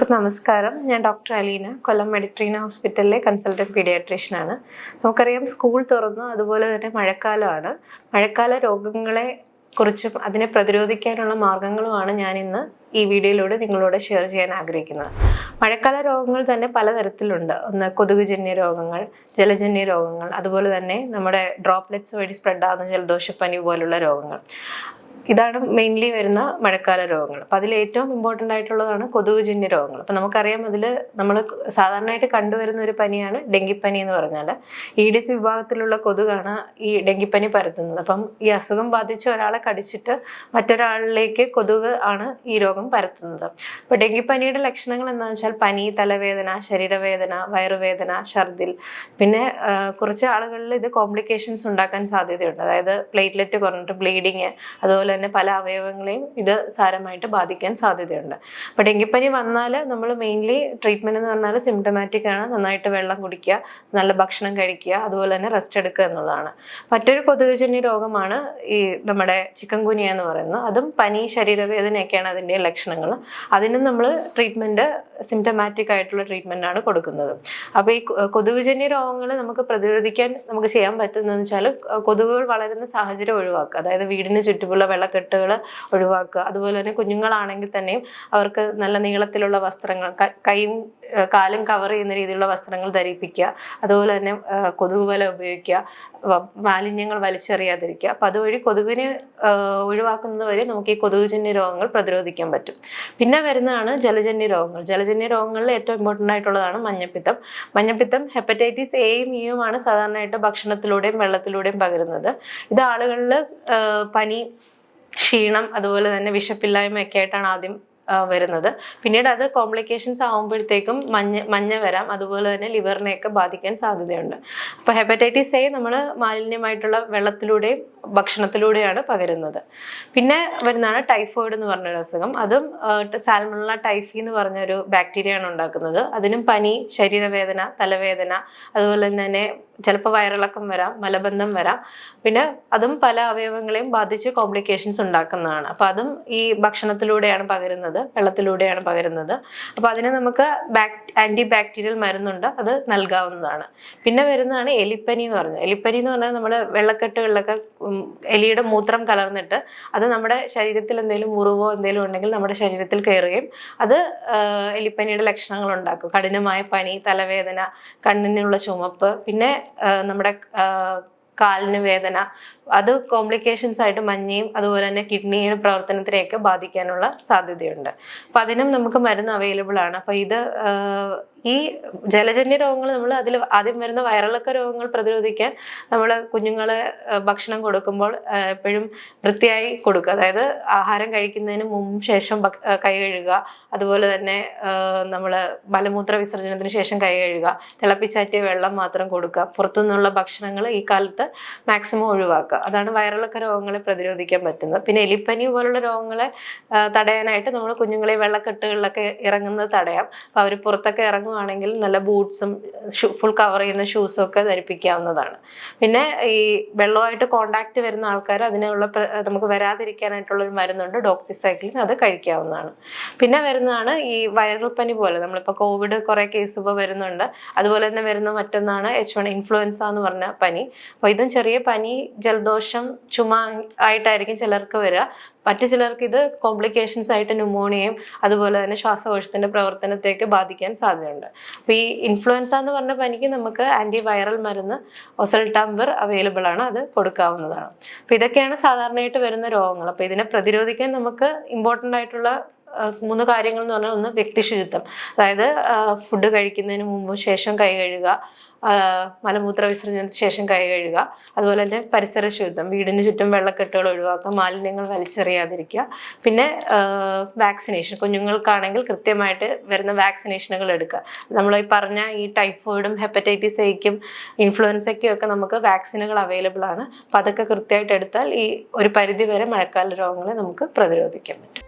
എല്ലാവർക്കും നമസ്കാരം. ഞാൻ ഡോക്ടർ അലീന, കൊല്ലം മെഡിട്രീന ഹോസ്പിറ്റലിലെ കൺസൾട്ടൻറ്റ് പീഡിയാട്രീഷ്യനാണ്. നമുക്കറിയാം സ്കൂൾ തുറന്നു, അതുപോലെ തന്നെ മഴക്കാലമാണ്. മഴക്കാല രോഗങ്ങളെ കുറിച്ചും അതിനെ പ്രതിരോധിക്കാനുള്ള മാർഗങ്ങളുമാണ് ഞാൻ ഇന്ന് ഈ വീഡിയോയിലൂടെ നിങ്ങളോട് ഷെയർ ചെയ്യാൻ ആഗ്രഹിക്കുന്നത്. മഴക്കാല രോഗങ്ങൾ തന്നെ പലതരത്തിലുണ്ട്. ഒന്ന് കൊതുകുജന്യ രോഗങ്ങൾ, ജലജന്യ രോഗങ്ങൾ, അതുപോലെ തന്നെ നമ്മുടെ ഡ്രോപ്ലെറ്റ്സ് വഴി സ്പ്രെഡാകുന്ന ജലദോഷപ്പനി പോലുള്ള രോഗങ്ങൾ. ഇതാണ് മെയിൻലി വരുന്ന മഴക്കാല രോഗങ്ങൾ. അപ്പം അതിൽ ഏറ്റവും ഇമ്പോർട്ടൻ്റ് ആയിട്ടുള്ളതാണ് കൊതുകുജന്യ രോഗങ്ങൾ. അപ്പം നമുക്കറിയാം, അതിൽ നമ്മൾ സാധാരണയായിട്ട് കണ്ടുവരുന്ന ഒരു പനിയാണ് ഡെങ്കിപ്പനി എന്ന് പറഞ്ഞാൽ. ഈഡിസ് വിഭാഗത്തിലുള്ള കൊതുകാണ് ഈ ഡെങ്കിപ്പനി പരത്തുന്നത്. അപ്പം ഈ അസുഖം ബാധിച്ച ഒരാളെ കടിച്ചിട്ട് മറ്റൊരാളിലേക്ക് കൊതുക് ആണ് ഈ രോഗം പരത്തുന്നത്. അപ്പോൾ ഡെങ്കിപ്പനിയുടെ ലക്ഷണങ്ങൾ എന്താണെന്ന് വെച്ചാൽ പനി, തലവേദന, ശരീരവേദന, വയറുവേദന, ഛർദിൽ. പിന്നെ കുറച്ച് ആളുകളിൽ ഇത് കോംപ്ലിക്കേഷൻസ് ഉണ്ടാക്കാൻ സാധ്യതയുണ്ട്. അതായത് പ്ലേറ്റ്ലെറ്റ് കുറഞ്ഞിട്ട് ബ്ലീഡിങ്, അതുപോലെ തന്നെ പല അവയവങ്ങളെയും ഇത് സാരമായിട്ട് ബാധിക്കാൻ സാധ്യതയുണ്ട്. അപ്പോൾ ഡെങ്കിപ്പനി വന്നാൽ നമ്മൾ മെയിൻലി ട്രീറ്റ്മെൻറ്റ് എന്ന് പറഞ്ഞാൽ സിംറ്റമാറ്റിക് ആണ്. നന്നായിട്ട് വെള്ളം കുടിക്കുക, നല്ല ഭക്ഷണം കഴിക്കുക, അതുപോലെ തന്നെ റെസ്റ്റ് എടുക്കുക എന്നുള്ളതാണ്. മറ്റൊരു കൊതുകുജന്യ രോഗമാണ് ഈ നമ്മുടെ ചിക്കൻ ഗുനിയ എന്ന് പറയുന്നത്. അതും പനി, ശരീരവേദനയൊക്കെയാണ് അതിൻ്റെ ലക്ഷണങ്ങൾ. അതിനും നമ്മൾ ട്രീറ്റ്മെൻറ്റ് സിംറ്റമാറ്റിക് ആയിട്ടുള്ള ട്രീറ്റ്മെൻറ്റാണ് കൊടുക്കുന്നത്. അപ്പോൾ ഈ കൊതുകുജന്യ രോഗങ്ങൾ നമുക്ക് പ്രതിരോധിക്കാൻ നമുക്ക് ചെയ്യാൻ പറ്റുന്നതെന്ന് വെച്ചാൽ കൊതുകുകൾ വളരുന്ന സാഹചര്യം ഒഴിവാക്കുക. അതായത് വീടിന് ചുറ്റുമുള്ള വെള്ളക്കെട്ടുകൾ ഒഴിവാക്കുക. അതുപോലെ തന്നെ കുഞ്ഞുങ്ങളാണെങ്കിൽ തന്നെയും അവർക്ക് നല്ല നീളത്തിലുള്ള വസ്ത്രങ്ങൾ, കൈയും കാലും കവർ ചെയ്യുന്ന രീതിയിലുള്ള വസ്ത്രങ്ങൾ ധരിപ്പിക്കുക. അതുപോലെ തന്നെ കൊതുകുവല ഉപയോഗിക്കുക, മാലിന്യങ്ങൾ വലിച്ചെറിയാതിരിക്കുക. അപ്പം അതുവഴി കൊതുകിനെ ഒഴിവാക്കുന്നത് വരെ നമുക്ക് ഈ കൊതുകുജന്യ രോഗങ്ങൾ പ്രതിരോധിക്കാൻ പറ്റും. പിന്നെ വരുന്നതാണ് ജലജന്യ രോഗങ്ങൾ. ജലജന്യ രോഗങ്ങളിൽ ഏറ്റവും ഇമ്പോർട്ടൻ്റ് ആയിട്ടുള്ളതാണ് മഞ്ഞപ്പിത്തം. മഞ്ഞപ്പിത്തം ഹെപ്പറ്റൈറ്റിസ് എയും ഇയുമാണ് സാധാരണയായിട്ട് ഭക്ഷണത്തിലൂടെയും വെള്ളത്തിലൂടെയും പകരുന്നത്. ഇത് ആളുകളിൽ പനി, ക്ഷീണം, അതുപോലെ തന്നെ വിശപ്പില്ലായ്മയൊക്കെ ആയിട്ടാണ് ആദ്യം വരുന്നത്. പിന്നീട് അത് കോംപ്ലിക്കേഷൻസ് ആകുമ്പോഴത്തേക്കും മഞ്ഞ വരാം, അതുപോലെ തന്നെ ലിവറിനെയൊക്കെ ബാധിക്കാൻ സാധ്യതയുണ്ട്. അപ്പോൾ ഹെപ്പറ്റൈറ്റിസ് എ നമ്മൾ മാലിന്യമായിട്ടുള്ള വെള്ളത്തിലൂടെയും ഭക്ഷണത്തിലൂടെയാണ് പകരുന്നത്. പിന്നെ വരുന്നതാണ് ടൈഫോയിഡ് എന്ന് പറഞ്ഞൊരു അസുഖം. അതും സാൽമണല്ല ടൈഫി എന്ന് പറഞ്ഞൊരു ബാക്ടീരിയയാണ് ഉണ്ടാക്കുന്നത്. അതിനും പനി, ശരീരവേദന, തലവേദന, അതുപോലെ തന്നെ ചിലപ്പോൾ വയറിളക്കം വരാം, മലബന്ധം വരാം. പിന്നെ അതും പല അവയവങ്ങളെയും ബാധിച്ച് കോംപ്ലിക്കേഷൻസ് ഉണ്ടാക്കുന്നതാണ്. അപ്പോൾ അതും ഈ ഭക്ഷണത്തിലൂടെയാണ് പകരുന്നത്, വെള്ളത്തിലൂടെയാണ് പകരുന്നത്. അപ്പോൾ അതിന് നമുക്ക് ആൻറ്റി ബാക്ടീരിയൽ മരുന്നുണ്ട്, അത് നൽകാവുന്നതാണ്. പിന്നെ വരുന്നതാണ് എലിപ്പനി എന്ന് പറഞ്ഞത്. എലിപ്പനി എന്ന് പറഞ്ഞാൽ നമ്മൾ വെള്ളക്കെട്ടുകളിലൊക്കെ എലിയുടെ മൂത്രം കലർന്നിട്ട് അത് നമ്മുടെ ശരീരത്തിൽ എന്തെങ്കിലും മുറിവോ എന്തെങ്കിലും ഉണ്ടെങ്കിൽ നമ്മുടെ ശരീരത്തിൽ കയറുകയും അത് എലിപ്പനിയുടെ ലക്ഷണങ്ങൾ ഉണ്ടാക്കും. കഠിനമായ പനി, തലവേദന, കണ്ണിനുള്ള ചുമപ്പ്, പിന്നെ നമ്മുടെ കാലിന് വേദന. അത് കോംപ്ലിക്കേഷൻസ് ആയിട്ട് മഞ്ഞയും അതുപോലെ തന്നെ കിഡ്നിയുടെ പ്രവർത്തനത്തിനെയൊക്കെ ബാധിക്കാനുള്ള സാധ്യതയുണ്ട്. അപ്പം അതിനും നമുക്ക് മരുന്ന് അവൈലബിൾ ആണ്. അപ്പം ഇത് ഈ ജലജന്യ രോഗങ്ങൾ നമ്മൾ അതിൽ ആദ്യം വരുന്ന വയറിളക്ക രോഗങ്ങൾ പ്രതിരോധിക്കാൻ നമ്മൾ കുഞ്ഞുങ്ങളെ ഭക്ഷണം കൊടുക്കുമ്പോൾ എപ്പോഴും വൃത്തിയായി കൊടുക്കുക. അതായത് ആഹാരം കഴിക്കുന്നതിന് മുമ്പ് ശേഷം കൈ കഴുകുക, അതുപോലെ തന്നെ നമ്മൾ മലമൂത്ര വിസർജനത്തിന് ശേഷം കൈ കഴുകുക, തിളപ്പിച്ചാറ്റിയ വെള്ളം മാത്രം കൊടുക്കുക, പുറത്തുനിന്നുള്ള ഭക്ഷണങ്ങൾ ഈ കാലത്ത് മാക്സിമം ഒഴിവാക്കുക. അതാണ് വയറിളക്ക രോഗങ്ങളെ പ്രതിരോധിക്കാൻ പറ്റുന്നത്. പിന്നെ എലിപ്പനി പോലുള്ള രോഗങ്ങളെ തടയാനായിട്ട് നമ്മൾ കുഞ്ഞുങ്ങളെ വെള്ളക്കെട്ടുകളിലൊക്കെ ഇറങ്ങുന്നത് തടയാം. അപ്പോൾ അവർ പുറത്തൊക്കെ ഇറങ്ങുവാണെങ്കിൽ നല്ല ബൂട്ട്സും ഫുൾ കവർ ചെയ്യുന്ന ഷൂസും ഒക്കെ ധരിപ്പിക്കാവുന്നതാണ്. പിന്നെ ഈ വെള്ളമായിട്ട് കോണ്ടാക്ട് വരുന്ന ആൾക്കാർ അതിനുള്ള നമുക്ക് വരാതിരിക്കാനായിട്ടുള്ളൊരു മരുന്നുണ്ട്, ഡോക്സിസൈക്ലിൻ. അത് കഴിക്കാവുന്നതാണ്. പിന്നെ വരുന്നതാണ് ഈ വൈറൽ പനി പോലെ, നമ്മളിപ്പോൾ കോവിഡ് കുറേ കേസ് ഇപ്പോൾ വരുന്നുണ്ട്. അതുപോലെ തന്നെ വരുന്ന മറ്റൊന്നാണ് H1 ഇൻഫ്ലുവൻസ എന്ന് പറഞ്ഞ പനി. അപ്പോൾ ഇതും ചെറിയ പനി, ജലദോഷം, ചുമ ആയിട്ടായിരിക്കും ചിലർക്ക് വരിക. മറ്റു ചിലർക്ക് ഇത് കോംപ്ലിക്കേഷൻസ് ആയിട്ട് ന്യൂമോണിയയും അതുപോലെ തന്നെ ശ്വാസകോശത്തിൻ്റെ പ്രവർത്തനത്തെയൊക്കെ ബാധിക്കാൻ സാധ്യതയുണ്ട്. അപ്പോൾ ഈ ഇൻഫ്ലുവൻസ എന്ന് പറഞ്ഞ പനിക്ക് നമുക്ക് ആൻറ്റി വൈറൽ മരുന്ന് ഒസൽടാംവിർ അവൈലബിൾ ആണ്, അത് കൊടുക്കാവുന്നതാണ്. അപ്പോൾ ഇതൊക്കെയാണ് സാധാരണയായിട്ട് വരുന്ന രോഗങ്ങൾ. അപ്പോൾ ഇതിനെ പ്രതിരോധിക്കാൻ നമുക്ക് ഇമ്പോർട്ടൻ്റ് ആയിട്ടുള്ള 3 കാര്യങ്ങൾ എന്ന് പറഞ്ഞാൽ, ഒന്ന് വ്യക്തിശുചിത്വം. അതായത് ഫുഡ് കഴിക്കുന്നതിന് മുമ്പും ശേഷം കൈ കഴുകുക, മലമൂത്ര വിസർജനത്തിന് ശേഷം കൈ കഴുകുക, അതുപോലെ തന്നെ പരിസര ശുചിത്വം, വീടിന് ചുറ്റും വെള്ളക്കെട്ടുകൾ ഒഴിവാക്കുക, മാലിന്യങ്ങൾ വലിച്ചെറിയാതിരിക്കുക. പിന്നെ വാക്സിനേഷൻ, കുഞ്ഞുങ്ങൾക്കാണെങ്കിൽ കൃത്യമായിട്ട് വരുന്ന വാക്സിനേഷനുകൾ എടുക്കുക. നമ്മൾ ഈ പറഞ്ഞ ഈ ടൈഫോയിഡും ഹെപ്പറ്റൈറ്റിസ് എയ്ക്കും ഇൻഫ്ലുവൻസയ്ക്കും ഒക്കെ നമുക്ക് വാക്സിനുകൾ അവൈലബിൾ ആണ്. അപ്പോൾ അതൊക്കെ കൃത്യമായിട്ട് എടുത്താൽ ഈ ഒരു പരിധി വരെ മഴക്കാല രോഗങ്ങളെ നമുക്ക് പ്രതിരോധിക്കാൻ പറ്റും.